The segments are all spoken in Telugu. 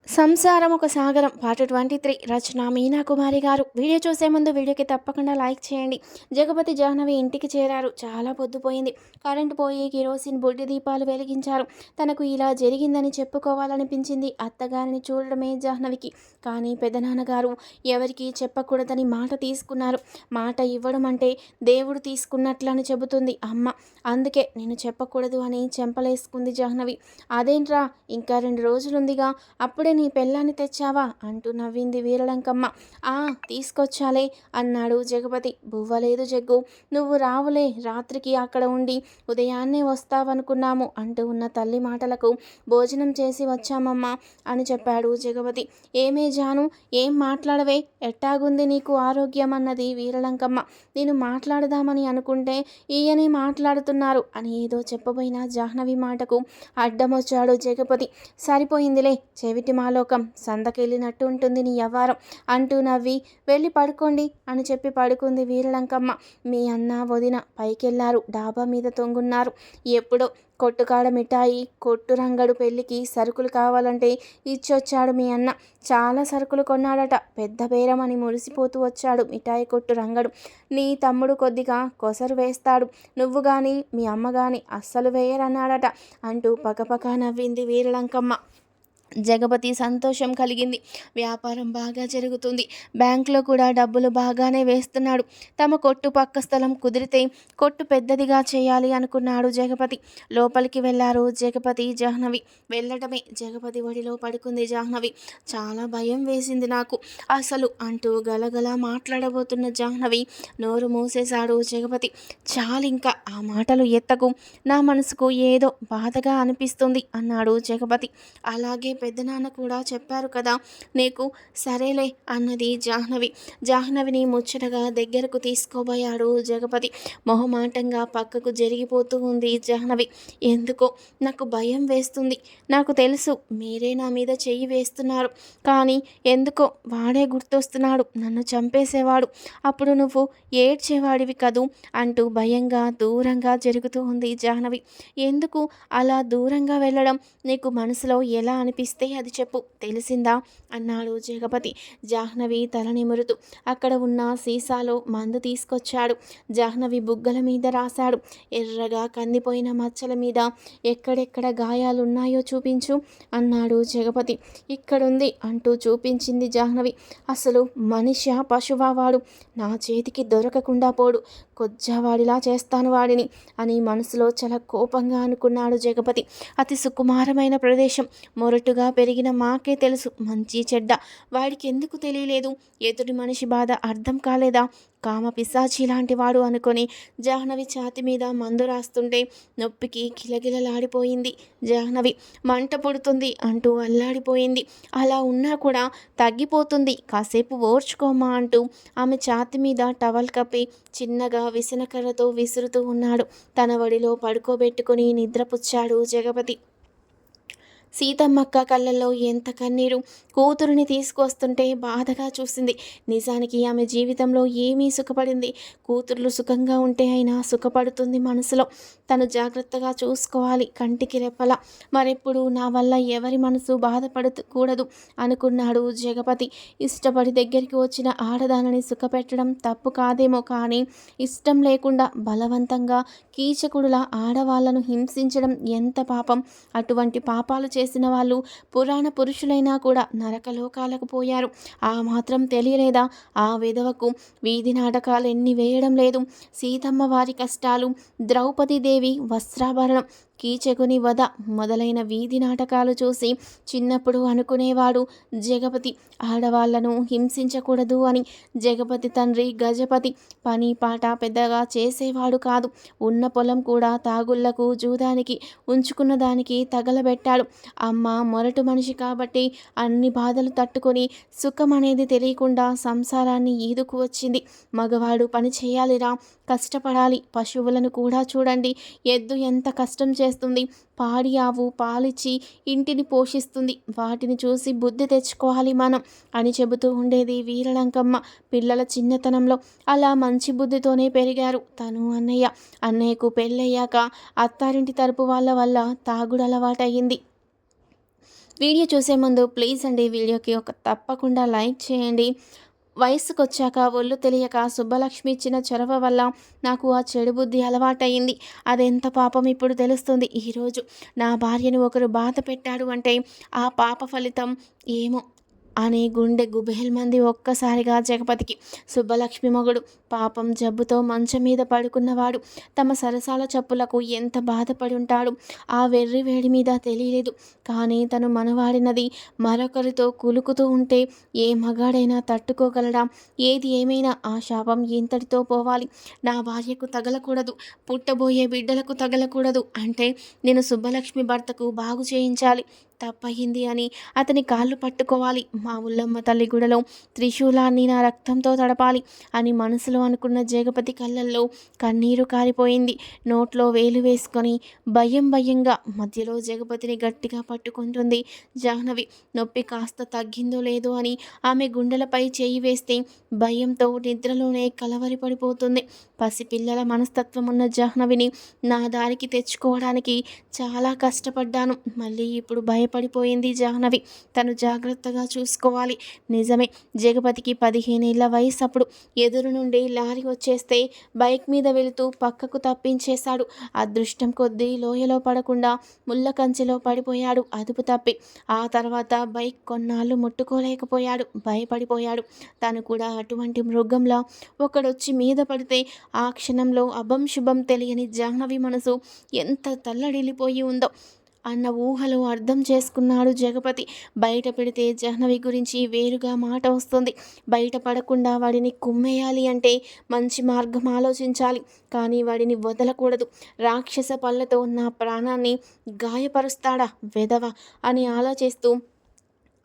సంసారం ఒక సాగరం పార్ట్ 23 రచన మీనా కుమారి గారు. వీడియో చూసే ముందు వీడియోకి తప్పకుండా లైక్ చేయండి. జగపతి జాహ్నవి ఇంటికి చేరారు. చాలా పొద్దుపోయింది. కరెంటు పోయి కిరోసిన్ బుడ్డి దీపాలు వెలిగించారు. తనకు ఇలా జరిగిందని చెప్పుకోవాలనిపించింది అత్తగారిని చూడడమే జాహ్నవికి. కానీ పెదనాన్నగారు ఎవరికి చెప్పకూడదని మాట తీసుకున్నారు. మాట ఇవ్వడం అంటే దేవుడు తీసుకున్నట్లని చెబుతుంది అమ్మ. అందుకే నేను చెప్పకూడదు అని చెంపలేసుకుంది జాహ్నవి. అదేంట్రా, ఇంకా 2 రోజులుందిగా, అప్పుడే నీ పెళ్ళాన్ని తెచ్చావా అంటూ నవ్వింది వీరలంకమ్మ. ఆ తీసుకొచ్చాలే అన్నాడు జగపతి. బువ్వలేదు జగ్గు, నువ్వు రావులే, రాత్రికి అక్కడ ఉండి ఉదయాన్నే వస్తావనుకున్నాము అంటూ ఉన్న తల్లి మాటలకు భోజనం చేసి వచ్చామమ్మా అని చెప్పాడు జగపతి. ఏమే జాను, ఏం మాట్లాడవే, ఎట్టాగుంది నీకు ఆరోగ్యం అన్నది వీరలంకమ్మ. నేను మాట్లాడదామని అనుకుంటే ఈయనే మాట్లాడుతున్నారు అని ఏదో చెప్పబోయిన జాహ్నవి మాటకు అడ్డమొచ్చాడు జగపతి. సరిపోయిందిలే, చెవిటి మాలోకం, సందకెళ్ళినట్టు ఉంటుంది నీ వ్యవహారం అంటూ నవ్వి వెళ్ళి పడుకోండి అని చెప్పి పడుకుంది వీరలంకమ్మ. మీ అన్న వదిన పైకెళ్లారు, డాబా మీద తొంగున్నారు. ఎప్పుడో కొట్టుకాడ మిఠాయి కొట్టు రంగడు పెళ్ళికి సరుకులు కావాలంటే ఇచ్చొచ్చాడు మీ అన్న. చాలా సరుకులు కొన్నాడట, పెద్ద బేరం అని మురిసిపోతూ వచ్చాడు మిఠాయి కొట్టు రంగడు. నీ తమ్ముడు కొద్దిగా కొసరు వేస్తాడు, నువ్వు గాని మీ అమ్మ గాని అస్సలు వేయరన్నాడట అంటూ పకపక నవ్వింది వీరలంకమ్మ. జగపతి సంతోషం కలిగింది. వ్యాపారం బాగా జరుగుతుంది. బ్యాంకులో కూడా డబ్బులు బాగానే వేస్తున్నాడు. తమ కొట్టు పక్క స్థలం కుదిరితే కొట్టు పెద్దదిగా చేయాలి అనుకున్నాడు జగపతి. లోపలికి వెళ్ళారు జగపతి జాహ్నవి. వెళ్ళటమే జగపతి ఒడిలో పడుకుంది జాహ్నవి. చాలా భయం వేసింది నాకు అసలు అంటూ గలగల మాట్లాడబోతున్న జాహ్నవి నోరు మూసేశాడు జగపతి. చాలింకా ఆ మాటలు ఎత్తకు, నా మనసుకు ఏదో బాధగా అనిపిస్తుంది అన్నాడు జగపతి. అలాగే పెద్దనాన్న కూడా చెప్పారు కదా నీకు. సరేలే అన్నది జాహ్నవి. జాహ్నవిని ముచ్చటగా దగ్గరకు తీసుకోబోయాడు జగపతి. మొహమాటంగా పక్కకు జరిగిపోతూ ఉంది జాహ్నవి. ఎందుకో నాకు భయం వేస్తుంది. నాకు తెలుసు మీరే నా మీద చెయ్యి వేస్తున్నారు, కానీ ఎందుకో వాడే గుర్తొస్తున్నాడు, నన్ను చంపేసేవాడు, అప్పుడు నువ్వు ఏడ్చేవాడివి కదూ అంటూ భయంగా దూరంగా జరుగుతూ ఉంది జాహ్నవి. ఎందుకు అలా దూరంగా వెళ్ళడం, నీకు మనసులో ఎలా అనిపిస్తే అది చెప్పు, తెలిసిందా అన్నాడు జగపతి. జాహ్నవి తల నిమురుతూ అక్కడ ఉన్న సీసాలో మందు తీసుకొచ్చాడు. జాహ్నవి బుగ్గల మీద రాశాడు. ఎర్రగా కందిపోయిన మచ్చల మీద ఎక్కడెక్కడ గాయాలున్నాయో చూపించు అన్నాడు జగపతి. ఇక్కడుంది అంటూ చూపించింది జాహ్నవి. అసలు మనిషా పశువా వాడు, నా చేతికి దొరకకుండా పోడు, కొజ్జావాడిలా చేస్తాను వాడిని అని మనసులో చాలా కోపంగా అనుకున్నాడు జగపతి. అతి సుకుమారమైన ప్రదేశం, మొరటుగా పెరిగిన మాకే తెలుసు మంచి చెడ్డ, వాడికి ఎందుకు తెలియలేదు, ఎదుటి మనిషి బాధ అర్థం కాలేదా, కామ పిశాచి లాంటి వాడు అనుకొని జాహ్నవి ఛాతి మీద మందు రాస్తుంటే నొప్పికి కిలకిలలాడిపోయింది జాహ్నవి. మంట పుడుతుంది అంటూ అల్లాడిపోయింది. అలా ఉన్నా కూడా తగ్గిపోతుంది, కాసేపు ఓర్చుకోమా అంటూ ఆమె ఛాతి మీద టవల్ కప్పి చిన్నగా విసనకర్రతో విసురుతూ ఉన్నాడు. తన వడిలో పడుకోబెట్టుకుని నిద్రపుచ్చాడు జగపతి. సీతమ్మక్క కళ్ళల్లో ఎంత కన్నీరు. కూతురుని తీసుకొస్తుంటే బాధగా చూసింది. నిజానికి ఆమె జీవితంలో ఏమీ సుఖపడింది. కూతుర్లు సుఖంగా ఉంటే అయినా సుఖపడుతుంది మనసులో. తను జాగ్రత్తగా చూసుకోవాలి కంటికి రెప్పలా. మరెప్పుడు నా వల్ల ఎవరి మనసు బాధపడకూడదు అనుకున్నాడు జగపతి. ఇష్టపడి దగ్గరికి వచ్చిన ఆడదానిని సుఖపెట్టడం తప్పు కాదేమో, కానీ ఇష్టం లేకుండా బలవంతంగా కీచకుడులా ఆడవాళ్లను హింసించడం ఎంత పాపం. అటువంటి పాపాలు చేసిన వాళ్ళు పురాణ పురుషులైనా కూడా నరకలోకాలకు పోయారు. ఆ మాత్రం తెలియలేదా ఆ విధవకు? వీధి నాటకాలు ఎన్ని వేయడం లేదు. సీతమ్మ వారి కష్టాలు, ద్రౌపదీదేవి వస్త్రాభరణం, కీచకుని వధ మొదలైన వీధి నాటకాలు చూసి చిన్నప్పుడు అనుకునేవాడు జగపతి, ఆడవాళ్లను హింసించకూడదు అని. జగపతి తండ్రి గజపతి పని పాట పెద్దగా చేసేవాడు కాదు. ఉన్న పొలం కూడా తాగుళ్లకు జూదానికి ఉంచుకున్న దానికి తగలబెట్టాడు. అమ్మ మొరటు మనిషి కాబట్టి అన్ని బాధలు తట్టుకొని సుఖం అనేది తెలియకుండా సంసారాన్ని ఈదుకు వచ్చింది. మగవాడు పని చేయాలిరా, కష్టపడాలి. పశువులను కూడా చూడండి, ఎద్దు ఎంత కష్టం చేస్తుంది. పాడి ఆవు పాలిచ్చి ఇంటిని పోషిస్తుంది. వాటిని చూసి బుద్ధి తెచ్చుకోవాలి మనం అని చెబుతూ ఉండేది వీరలంకమ్మ పిల్లల చిన్నతనంలో. అలా మంచి బుద్ధితోనే పెరిగారు తను అన్నయ్య. అన్నయ్యకు పెళ్ళయ్యాక అత్తారింటి తరపు వాళ్ళ వల్ల తాగుడు అలవాటయింది. వీడియో చూసే ముందు ప్లీజ్ అండి వీడియోకి ఒక తప్పకుండా లైక్ చేయండి. వయస్సుకొచ్చాక ఒళ్ళు తెలియక సుబ్బలక్ష్మి ఇచ్చిన చొరవ వల్ల నాకు ఆ చెడు బుద్ధి అలవాటయింది. అదెంత పాపం ఇప్పుడు తెలుస్తుంది. ఈరోజు నా భార్యను ఒకరు బాధ పెట్టాడు అంటే ఆ పాప ఫలితం ఏమో అని గుండె గుబేల్మంది ఒక్కసారిగా జగపతికి. సుబ్బలక్ష్మి మొగుడు పాపం జబ్బుతో మంచం మీద పడుకున్నవాడు తమ సరసాల చప్పులకు ఎంత బాధపడి ఉంటాడు. ఆ వెర్రి వేడి మీద తెలియలేదు. కానీ తను మనవాడినది మరొకరితో కులుకుతూ ఉంటే ఏ మగాడైనా తట్టుకోగలడా? ఏది ఏమైనా ఆ శాపం ఇంతటితో పోవాలి. నా భార్యకు తగలకూడదు, పుట్టబోయే బిడ్డలకు తగలకూడదు అంటే నేను సుబ్బలక్ష్మి భర్తకు బాగు చేయించాలి. తప్పయింది అని అతని కాళ్ళు పట్టుకోవాలి. మా ఉల్లమ్మ తల్లి గుడిలో త్రిశూలాన్ని నా రక్తంతో తడపాలి అని మనసులో అనుకున్న జగపతి కళ్ళల్లో కన్నీరు కారిపోయింది. నోట్లో వేలు వేసుకొని భయంగా మధ్యలో జగపతిని గట్టిగా పట్టుకుంటుంది జాహ్నవి. నొప్పి కాస్త తగ్గిందో లేదో అని ఆమె గుండెలపై చేయి వేస్తే భయంతో నిద్రలోనే కలవరిపడిపోతుంది. పసిపిల్లల మనస్తత్వం ఉన్న జాహ్నవిని నా దారికి తెచ్చుకోవడానికి చాలా కష్టపడ్డాను. మళ్ళీ ఇప్పుడు భయపడిపోయింది జాహ్నవి. తను జాగ్రత్తగా చూసుకోవాలి. నిజమే, జగపతికి 15 ఏళ్ల వయసు. అప్పుడు ఎదురు నుండి లారీ వచ్చేస్తే బైక్ మీద వెళుతూ పక్కకు తప్పించేశాడు. అదృష్టం కొద్దీ లోయలో పడకుండా ముళ్ళ కంచెలో పడిపోయాడు అదుపు తప్పి. ఆ తర్వాత బైక్ కొన్నాళ్ళు ముట్టుకోలేకపోయాడు, భయపడిపోయాడు. తను కూడా అటువంటి మృగంలా ఒకడొచ్చి మీద పడితే ఆ క్షణంలో అభం శుభం తెలియని జాహ్నవి మనసు ఎంత తల్లడిల్లిపోయి ఉందో అన్న ఊహలో అర్థం చేసుకున్నాడు జగపతి. బయట పెడితే జాహ్నవి గురించి వేరుగా మాట వస్తుంది. బయట పడకుండా వాడిని కుమ్మేయాలి అంటే మంచి మార్గం ఆలోచించాలి. కానీ వాడిని వదలకూడదు. రాక్షస పళ్ళతో నా ప్రాణాన్ని గాయపరుస్తాడా వెధవ అని ఆలోచిస్తూ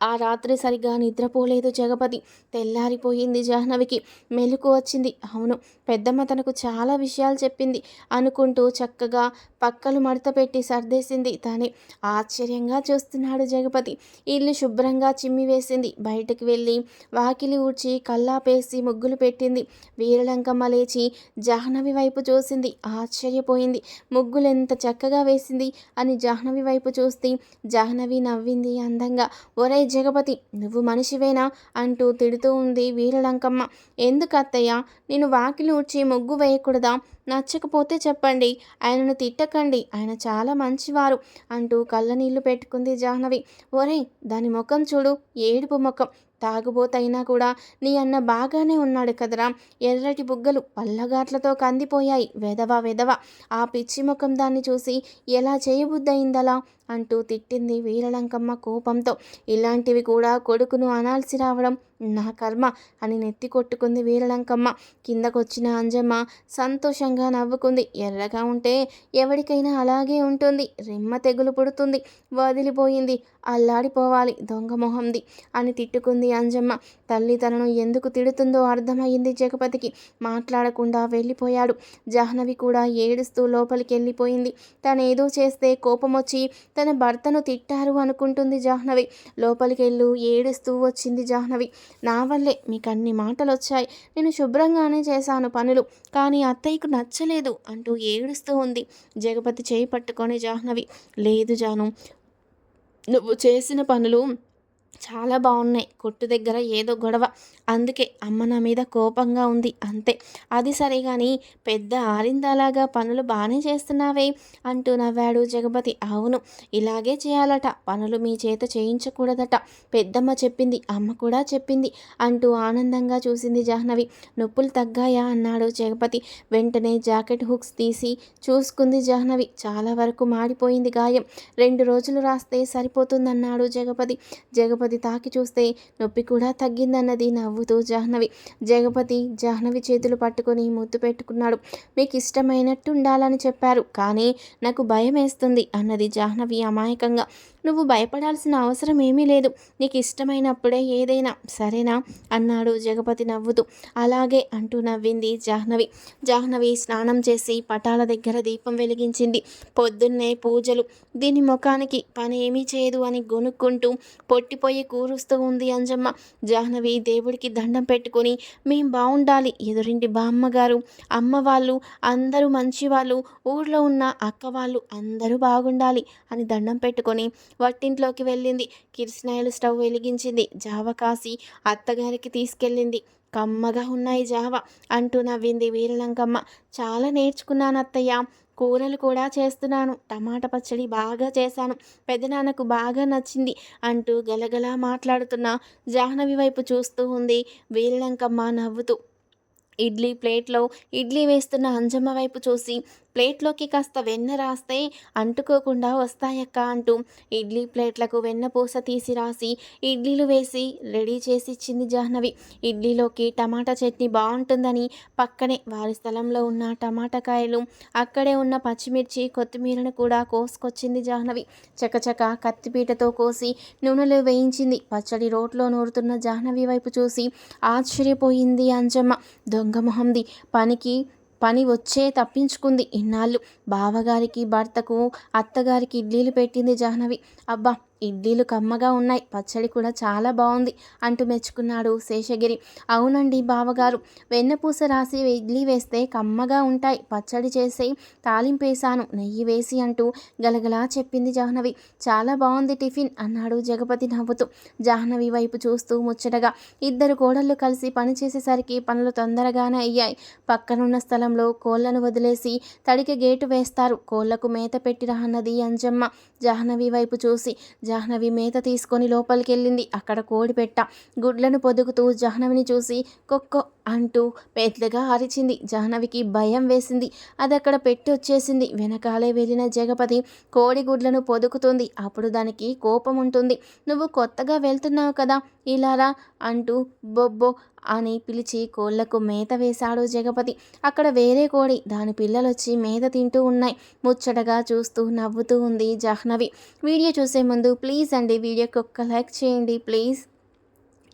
ఆ రాత్రి సరిగ్గా నిద్రపోలేదు జగపతి. తెల్లారిపోయింది జాహ్నవికి. మెలుకు వచ్చింది. అవును, పెద్దమ్మ తనకు చాలా విషయాలు చెప్పింది అనుకుంటూ చక్కగా పక్కలు మడత పెట్టి సర్దేసింది తానే. ఆశ్చర్యంగా చూస్తున్నాడు జగపతి. ఇల్లు శుభ్రంగా చిమ్మివేసింది. బయటకు వెళ్ళి వాకిలి ఊడ్చి కల్లాపేసి ముగ్గులు పెట్టింది. వీరలంకమ్మ లేచి జాహ్నవి వైపు చూసింది. ఆశ్చర్యపోయింది. ముగ్గులు ఎంత చక్కగా వేసింది అని జాహ్నవి వైపు చూస్తే జాహ్నవి నవ్వింది అందంగా. ఒరే జగపతి, నువ్వు మనిషివేనా అంటూ తిడుతూ ఉంది వీరలంకమ్మ. ఎందుకు అత్తయ్య, నేను వాకిలి ఊడ్చి ముగ్గు వేయకూడదా? నచ్చకపోతే చెప్పండి, ఆయనను తిట్టకండి, ఆయన చాలా మంచివారు అంటూ కళ్ళనీళ్లు పెట్టుకుంది జాహ్నవి. ఒరేయ్, దాని ముఖం చూడు, ఏడుపు ముఖం. తాగుబోతైనా కూడా నీ అన్న బాగానే ఉన్నాడు కదరా. ఎర్రటి బుగ్గలు పల్లగాట్లతో కందిపోయాయి. వెధవ వెధవ. ఆ పిచ్చి ముఖం దాన్ని చూసి ఎలా చేయబుద్దయిందలా అంటూ తిట్టింది వీరలంకమ్మ కోపంతో. ఇలాంటివి కూడా కొడుకును అనాల్సి రావడం నా కర్మ అని నెత్తి కొట్టుకుంది వీరలంకమ్మ. కిందకొచ్చిన అంజమ్మ సంతోషంగా నవ్వుకుంది. ఎర్రగా ఉంటే ఎవరికైనా అలాగే ఉంటుంది. రెమ్మ తెగులు పుడుతుంది. వదిలిపోయింది, అల్లాడిపోవాలి దొంగ మొహంది అని తిట్టుకుంది అంజమ్మ. తల్లి తనను ఎందుకు తిడుతుందో అర్థమయ్యింది జగపతికి. మాట్లాడకుండా వెళ్ళిపోయాడు. జాహ్నవి కూడా ఏడుస్తూ లోపలికి వెళ్ళిపోయింది. తనేదో చేస్తే కోపం వచ్చి తన భర్తను తిట్టారు అనుకుంటుంది జాహ్నవి. లోపలికి వెళ్ళు ఏడుస్తూ వచ్చింది జాహ్నవి. నా వల్లే మీకు అన్ని మాటలు వచ్చాయి. నేను శుభ్రంగానే చేశాను పనులు, కానీ అత్తయ్యకు నచ్చలేదు అంటూ ఏడుస్తూ ఉంది. జగపతి చేయి పట్టుకొని జాహ్నవి, లేదు జాను, నువ్వు చేసిన పనులు చాలా బాగున్నాయి. కొట్టు దగ్గర ఏదో గొడవ, అందుకే అమ్మ నా మీద కోపంగా ఉంది అంతే. అది సరే కానీ పెద్ద ఆరిందాలాగా పనులు బాగానే చేస్తున్నావే అంటూ నవ్వాడు జగపతి. అవును, ఇలాగే చేయాలట, పనులు మీ చేత చేయించకూడదట, పెద్దమ్మ చెప్పింది, అమ్మ కూడా చెప్పింది అంటూ ఆనందంగా చూసింది జాహ్నవి. నొప్పులు తగ్గాయా అన్నాడు జగపతి. వెంటనే జాకెట్ హుక్స్ తీసి చూసుకుంది జాహ్నవి. చాలా వరకు మాడిపోయింది గాయం. 2 రోజులు రాస్తే సరిపోతుందన్నాడు జగపతి. జగపతి తాకి చూస్తే నొప్పి కూడా తగ్గిందన్నది నవ్వుతూ జాహ్నవి. జగపతి జాహ్నవి చేతులు పట్టుకొని ముద్దు పెట్టుకున్నాడు. మీకు ఇష్టమైనట్టు ఉండాలని చెప్పారు, కానీ నాకు భయం వేస్తుంది అన్నది జాహ్నవి అమాయకంగా. నువ్వు భయపడాల్సిన అవసరం ఏమీ లేదు, నీకు ఇష్టమైనప్పుడే ఏదైనా, సరేనా అన్నాడు జగపతి నవ్వుతూ. అలాగే అంటూ నవ్వింది జాహ్నవి. జాహ్నవి స్నానం చేసి పటాల దగ్గర దీపం వెలిగించింది. పొద్దున్నే పూజలు, దీని ముఖానికి పని ఏమీ చేయదు అని గొనుక్కుంటూ పొట్టిపోయి కూరుస్తూ ఉంది అంజమ్మ. జాహ్నవి దేవుడికి దండం పెట్టుకొని, మేం బాగుండాలి, ఎదురింటి బామ్మగారు, అమ్మ వాళ్ళు అందరూ మంచివాళ్ళు, ఊర్లో ఉన్న అక్క వాళ్ళు అందరూ బాగుండాలి అని దండం పెట్టుకొని వంటింట్లోకి వెళ్ళింది. కిరసనాయిలు స్టవ్ వెలిగించింది. జావ కాసి అత్తగారికి తీసుకెళ్ళింది. కమ్మగా ఉన్నాయి జావ అంటూ నవ్వింది వీరలంకమ్మ. చాలా నేర్చుకున్నాను అత్తయ్య. కూరలు కూడా చేస్తున్నాను. టమాటా పచ్చడి బాగా చేశాను. పెదనాన్నకు బాగా నచ్చింది అంటూ గలగలా మాట్లాడుతున్న జాహ్నవి వైపు చూస్తూ ఉంది వీరలంకమ్మ నవ్వుతూ. ప్లేట్లో ఇడ్లీ వేస్తున్న అంజమ్మ వైపు చూసి, ప్లేట్లోకి కాస్త వెన్న రాస్తే అంటుకోకుండా వస్తాయక్క అంటూ ఇడ్లీ ప్లేట్లకు వెన్న పూస తీసి రాసి ఇడ్లీలు వేసి రెడీ చేసి ఇచ్చింది జాహ్నవి. ఇడ్లీలోకి టమాటా చట్నీ బాగుంటుందని పక్కనే వారి స్థలంలో ఉన్న టమాటా కాయలు, అక్కడే ఉన్న పచ్చిమిర్చి కొత్తిమీరను కూడా కోసుకొచ్చింది జాహ్నవి. చకచక కత్తిపీటతో కోసి నూనెలో వేయించింది. పచ్చడి రోట్లో నూరుతున్న జాహ్నవి వైపు చూసి ఆశ్చర్యపోయింది అంజమ్మ. దొంగమొహంది, పని వచ్చే తప్పించుకుంది ఇన్నాళ్ళు. బావగారికి, భర్తకు, అత్తగారికి ఇడ్లీలు పెట్టింది జాహ్నవి. అబ్బా, ఇడ్లీలు కమ్మగా ఉన్నాయి, పచ్చడి కూడా చాలా బాగుంది అంటూ మెచ్చుకున్నాడు శేషగిరి. అవునండి బావగారు, వెన్నపూస రాసి ఇడ్లీ వేస్తే కమ్మగా ఉంటాయి. పచ్చడి చేసి తాలింపేశాను నెయ్యి వేసి అంటూ గలగలా చెప్పింది జాహ్నవి. చాలా బాగుంది టిఫిన్ అన్నాడు జగపతి నవ్వుతూ జాహ్నవి వైపు చూస్తూ ముచ్చటగా. ఇద్దరు కోడళ్ళు కలిసి పని చేసేసరికి పనులు తొందరగానే అయ్యాయి. పక్కనున్న స్థలంలో కోళ్లను వదిలేసి తడికి గేటు వేస్తారు. కోళ్లకు మేత పెట్టిరా అన్నది అంజమ్మ జాహ్నవి వైపు చూసి. జాహ్నవి మేత తీసుకొని లోపలికెళ్ళింది. అక్కడ కోడి పెట్ట గుడ్లను పొదుగుతూ జాహ్నవిని చూసి కొక్కో అంటూ పెద్దగా అరిచింది. జాహ్నవికి భయం వేసింది. అది అక్కడ పెట్టి వచ్చేసింది. వెనకాలే వెళ్ళిన జగపతి కోడి గుడ్లను పొదుకుతుంది. అప్పుడు దానికి కోపం ఉంటుంది. నువ్వు కొత్తగా వెళ్తున్నావు కదా, ఇలారా అంటూ బొబ్బో అని పిలిచి కోళ్లకు మేత వేశాడు జగపతి. అక్కడ వేరే కోడి, దాని పిల్లలొచ్చి మేత తింటూ ఉన్నాయి. ముచ్చటగా చూస్తూ నవ్వుతూ ఉంది జాహ్నవి. వీడియో చూసే ముందు ప్లీజ్ అండి వీడియోకి ఒక్క లైక్ చేయండి ప్లీజ్.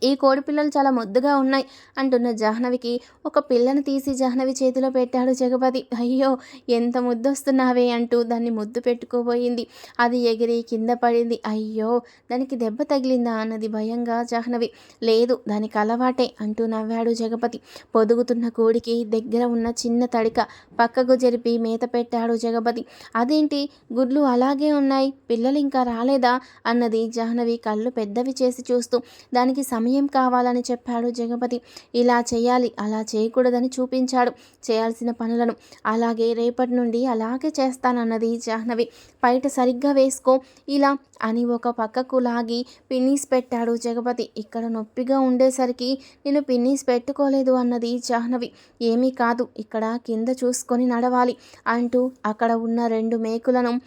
ఈ కోడి పిల్లలు చాలా ముద్దుగా ఉన్నాయి అంటున్న జాహ్నవికి ఒక పిల్లను తీసి జాహ్నవి చేతిలో పెట్టాడు జగపతి. అయ్యో, ఎంత ముద్దొస్తున్నావే అంటూ దాన్ని ముద్దు పెట్టుకోబోయింది. అది ఎగిరి కింద పడింది. అయ్యో, దానికి దెబ్బ తగిలిందా అన్నది భయంగా జాహ్నవి. లేదు, దానికి అలవాటే అంటూ నవ్వాడు జగపతి. పొదుగుతున్న కోడికి దగ్గర ఉన్న చిన్న తడిక పక్కకు జరిపి మేత పెట్టాడు జగపతి. అదేంటి గుడ్లు అలాగే ఉన్నాయి, పిల్లలు ఇంకా రాలేదా అన్నది జాహ్నవి కళ్ళు పెద్దవి చేసి చూస్తూ. దానికి సమయం కావాలని చెప్పాడు జగపతి. ఇలా చేయాలి, అలా చేయకూడదని చూపించాడు చేయాల్సిన పనులను. అలాగే రేపటి నుండి అలాగే చేస్తానన్నది జాహ్నవి. బయట సరిగ్గా వేసుకో ఇలా అని ఒక పక్కకు లాగి పిన్నీస్ పెట్టాడు జగపతి. ఇక్కడ నొప్పిగా ఉండేసరికి నేను పిన్నీస్ పెట్టుకోలేదు అన్నది జాహ్నవి. ఏమీ కాదు, ఇక్కడ కింద చూసుకొని నడవాలి అంటూ అక్కడ ఉన్న 2 మేకలకు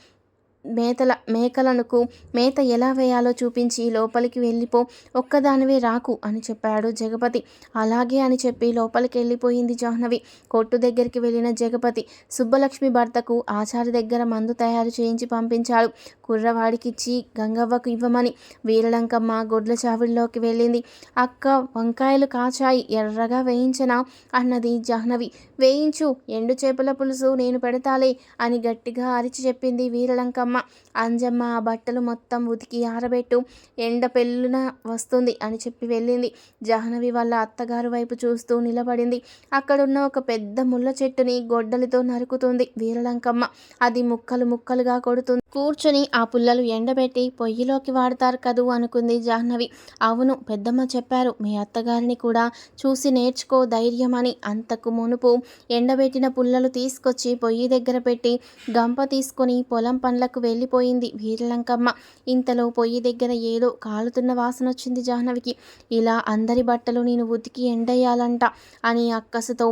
మేత ఎలా వేయాలో చూపించి లోపలికి వెళ్ళిపో, ఒక్కదానివే రాకు అని చెప్పాడు జగపతి. అలాగే అని చెప్పి లోపలికి వెళ్ళిపోయింది జాహ్నవి. కొట్టు దగ్గరికి వెళ్ళిన జగపతి సుబ్బలక్ష్మి భర్తకు ఆచారి దగ్గర మందు తయారు చేయించి పంపించాడు. కుర్రవాడికిచ్చి గంగవ్వకు ఇవ్వమని. వీరలంకమ్మ గొడ్ల చావిడిలోకి వెళ్ళింది. అక్క, వంకాయలు కాచాయి, ఎర్రగా వేయించనా అన్నది జాహ్నవి. వేయించు, ఎండు చేపల పులుసు నేను పెడతాలే అని గట్టిగా అరిచి చెప్పింది వీరలంకమ్మ. అంజమ్మ ఆ బట్టలు మొత్తం ఉతికి ఆరబెట్టు, ఎండ పెళ్ళున వస్తుంది అని చెప్పి వెళ్ళింది. జాహ్నవి వాళ్ళ అత్తగారు వైపు చూస్తూ నిలబడింది. అక్కడున్న ఒక పెద్ద ముళ్ళ చెట్టుని గొడ్డలితో నరుకుతుంది వీరలంకమ్మ. అది ముక్కలు ముక్కలుగా కొడుతుంది. కూర్చొని ఆ పుల్లలు ఎండబెట్టి పొయ్యిలోకి వాడతారు కదూ అనుకుంది జాహ్నవి. అవును, పెద్దమ్మ చెప్పారు, మీ అత్తగారిని కూడా చూసి నేర్చుకో ధైర్యం అని. అంతకు మునుపు ఎండబెట్టిన పుల్లలు తీసుకొచ్చి పొయ్యి దగ్గర పెట్టి గంప తీసుకొని పొలం పనులకు వెళ్ళిపోయింది వీరలంకమ్మ. ఇంతలో పొయ్యి దగ్గర ఏదో కాలుతున్న వాసన వచ్చింది జాహ్నవికి. ఇలా అందరి బట్టలు నేను ఉతికి ఎండేయాలంట అని అక్కసుతో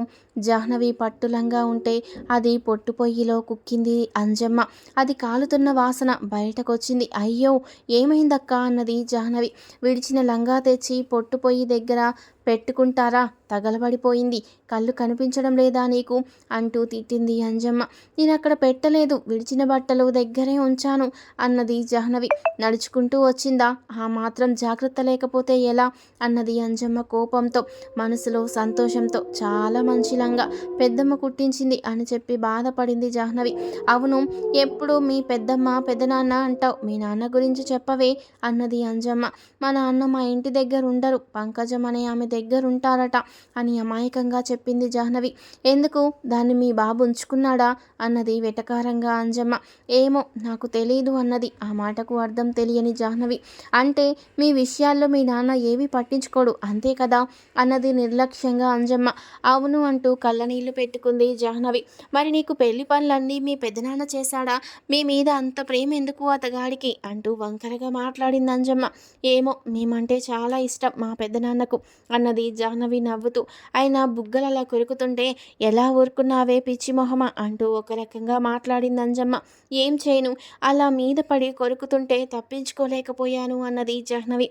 జాహ్నవి పట్టులంగా ఉంటే అది పొట్టు పొయ్యిలో కుక్కింది అంజమ్మ. అది కాలుతున్న వాసన బయటకొచ్చింది. అయ్యో, ఏమైందక్క అన్నది జాహ్నవి. విడిచిన లంగా తెచ్చి పొట్టు పొయ్యి దగ్గర పెట్టుకుంటారా, తగలబడిపోయింది, కళ్ళు కనిపించడం లేదా నీకు అంటూ తిట్టింది అంజమ్మ. నేను అక్కడ పెట్టలేదు, విడిచిన బట్టలు దగ్గరే ఉంచాను అన్నది జాహ్నవి. నడుచుకుంటూ వచ్చిందా, ఆ మాత్రం జాగ్రత్త లేకపోతే ఎలా అన్నది అంజమ్మ కోపంతో. మనసులో సంతోషంతో చాలా మంచి బలవంతంగా పెద్దమ్మ కుట్టించింది అని చెప్పి బాధపడింది జాహ్నవి. అవును, ఎప్పుడు మీ పెద్దమ్మ పెద్దనాన్న అంటావు, మీ నాన్న గురించి చెప్పవే అన్నది అంజమ్మ. మా నాన్న మా ఇంటి దగ్గర ఉండరు, పంకజం అనే ఆమె దగ్గర ఉంటారట అని అమాయకంగా చెప్పింది జాహ్నవి. ఎందుకు, దాన్ని మీ బాబు ఉంచుకున్నాడా అన్నది వెటకారంగా అంజమ్మ. ఏమో నాకు తెలీదు అన్నది ఆ మాటకు అర్థం తెలియని జాహ్నవి. అంటే మీ విషయాల్లో మీ నాన్న ఏవి పట్టించుకోడు అంతే కదా అన్నది నిర్లక్ష్యంగా అంజమ్మ. అవును అంటూ కళ్ళనీళ్లు పెట్టుకుంది జాహ్నవి. మరి నీకు పెళ్లి పనులన్నీ మీ పెద్దనాన్న చేశాడా, మీ మీద అంత ప్రేమ ఎందుకు అతగాడికి అంటూ వంకరగా మాట్లాడింది అంజమ్మ. ఏమో, మేమంటే చాలా ఇష్టం మా పెద్దనాన్నకు అన్నది జాహ్నవి నవ్వుతూ. అయినా బుగ్గలలా కొరుకుతుంటే ఎలా ఊరుకున్నావే పిచ్చి మొహమ అంటూ ఒక రకంగా మాట్లాడింది అంజమ్మ. ఏం చేయను, అలా మీద పడి కొరుకుతుంటే తప్పించుకోలేకపోయాను అన్నది జాహ్నవి.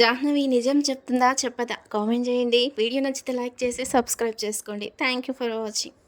జాహ్నవి నిజం చెప్తుందా చెప్పదా కామెంట్ చేయండి. వీడియో నచ్చితే లైక్ చేసి సబ్స్క్రైబ్ చేసుకోండి. Thank you for watching.